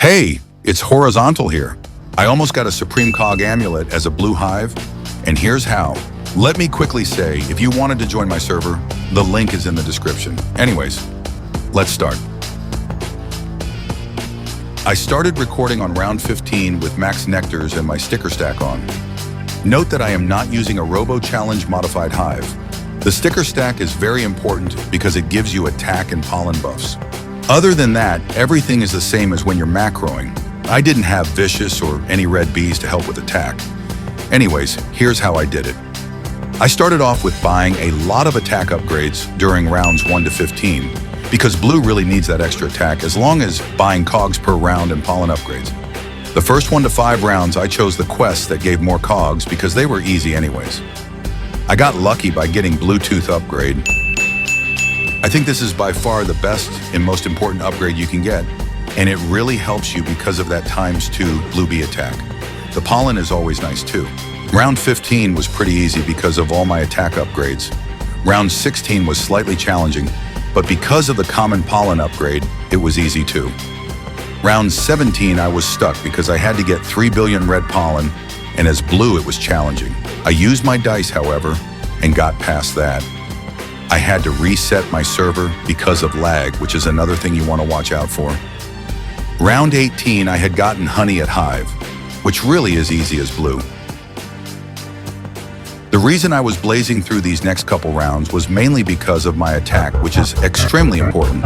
Hey, it's horizontal here. I almost got a Supreme Cog amulet as a blue hive, and here's how. Let me quickly say, if you wanted to join my server, the link is in the description. Anyways, let's start. I started recording on round 15 with max nectars and my sticker stack on. Note that I am not using a Robo Challenge modified hive. The sticker stack is very important because it gives you attack and pollen buffs. Other than that, everything is the same as when you're macroing. I didn't have vicious or any red bees to help with attack. Anyways, here's how I did it. I started off with buying a lot of attack upgrades during rounds 1 to 15 because blue really needs that extra attack as long as buying cogs per round and pollen upgrades. The first 1 to 5 rounds I chose the quests that gave more cogs because they were easy anyways. I got lucky by getting Bluetooth upgrade. I think this is by far the best and most important upgrade you can get, and it really helps you because of that ×2 blue bee attack. The pollen is always nice too. Round 15 was pretty easy because of all my attack upgrades. Round 16 was slightly challenging, but because of the common pollen upgrade, it was easy too. Round 17 I was stuck because I had to get 3 billion red pollen, and as blue it was challenging. I used my dice, however, and got past that. I had to reset my server because of lag, which is another thing you want to watch out for. Round 18, I had gotten honey at hive, which really is easy as blue. The reason I was blazing through these next couple rounds was mainly because of my attack, which is extremely important,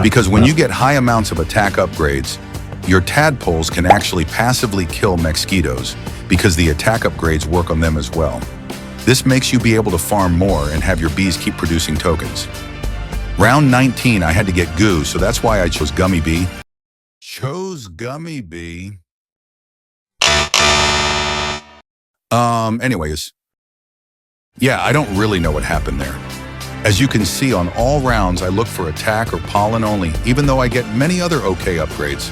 because when you get high amounts of attack upgrades, your tadpoles can actually passively kill mosquitoes because the attack upgrades work on them as well. This makes you be able to farm more and have your bees keep producing tokens. Round 19, I had to get goo, so that's why I chose Gummy Bee. Anyways. Yeah, I don't really know what happened there. As you can see, on all rounds, I look for attack or pollen only, even though I get many other okay upgrades.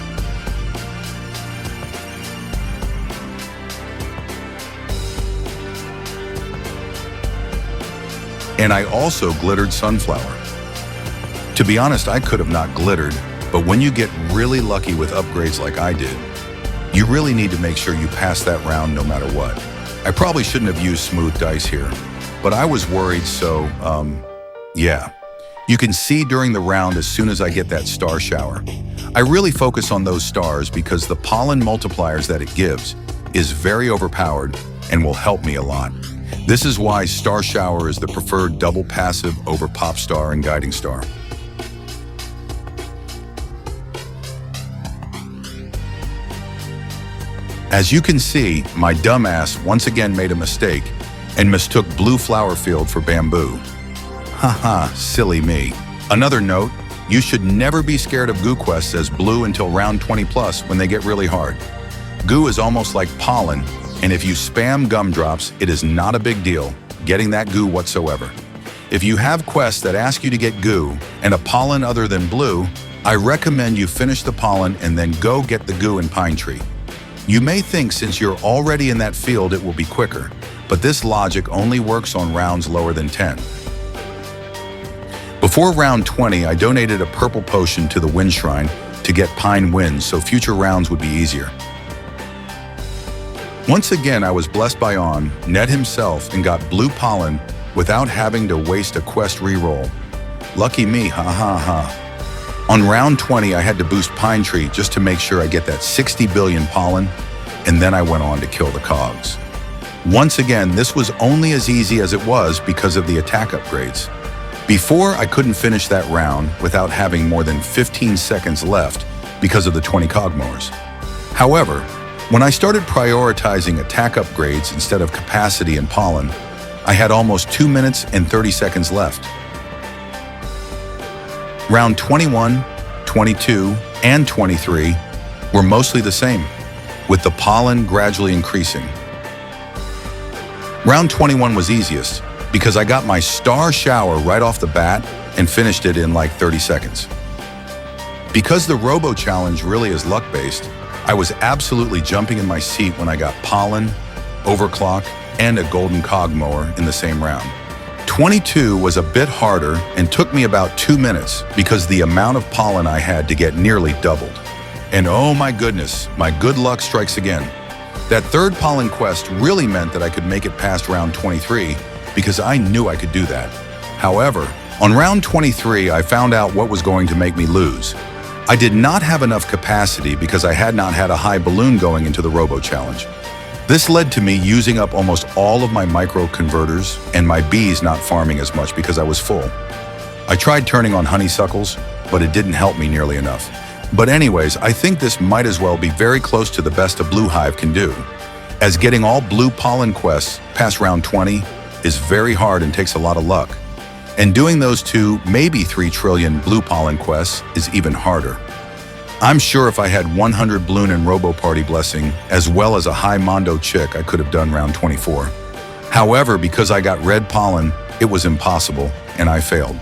And I also glittered sunflower. To be honest, I could have not glittered, but when you get really lucky with upgrades like I did, you really need to make sure you pass that round no matter what. I probably shouldn't have used smooth dice here, but I was worried, so, yeah. You can see during the round as soon as I get that star shower. I really focus on those stars because the pollen multipliers that it gives is very overpowered and will help me a lot. This is why Star Shower is the preferred double passive over Pop Star and Guiding Star. As you can see, my dumbass once again made a mistake and mistook Blue Flower Field for Bamboo. Haha, silly me. Another note, you should never be scared of goo quests as blue until round 20 plus when they get really hard. Goo is almost like pollen, and if you spam gumdrops, it is not a big deal getting that goo whatsoever. If you have quests that ask you to get goo and a pollen other than blue, I recommend you finish the pollen and then go get the goo in Pine Tree. You may think since you're already in that field it will be quicker, but this logic only works on rounds lower than 10. Before round 20, I donated a purple potion to the Wind Shrine to get Pine Winds so future rounds would be easier. Once again, I was blessed by Ned himself and got blue pollen without having to waste a quest reroll. Lucky me, ha ha ha. On round 20, I had to boost Pine Tree just to make sure I get that 60 billion pollen, and then I went on to kill the cogs. Once again, this was only as easy as it was because of the attack upgrades. Before, I couldn't finish that round without having more than 15 seconds left because of the 20 cog mowers. However, when I started prioritizing attack upgrades instead of capacity and pollen, I had almost 2 minutes and 30 seconds left. Round 21, 22, and 23 were mostly the same, with the pollen gradually increasing. Round 21 was easiest because I got my star shower right off the bat and finished it in like 30 seconds. Because the Robo Challenge really is luck-based, I was absolutely jumping in my seat when I got pollen, overclock, and a golden cog mower in the same round. 22 was a bit harder and took me about 2 minutes because the amount of pollen I had to get nearly doubled. And oh my goodness, my good luck strikes again. That third pollen quest really meant that I could make it past round 23 because I knew I could do that. However, on round 23, I found out what was going to make me lose. I did not have enough capacity because I had not had a high balloon going into the Robo Challenge. This led to me using up almost all of my micro converters and my bees not farming as much because I was full. I tried turning on honeysuckles, but it didn't help me nearly enough. But anyways, I think this might as well be very close to the best a blue hive can do, as getting all blue pollen quests past round 20 is very hard and takes a lot of luck. And doing those 2, maybe 3 trillion blue pollen quests is even harder. I'm sure if I had 100 Bloon and Robo Party Blessing, as well as a high Mondo Chick, I could have done round 24. However, because I got red pollen, it was impossible, and I failed.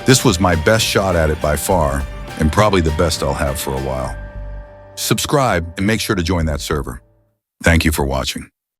This was my best shot at it by far, and probably the best I'll have for a while. Subscribe and make sure to join that server. Thank you for watching.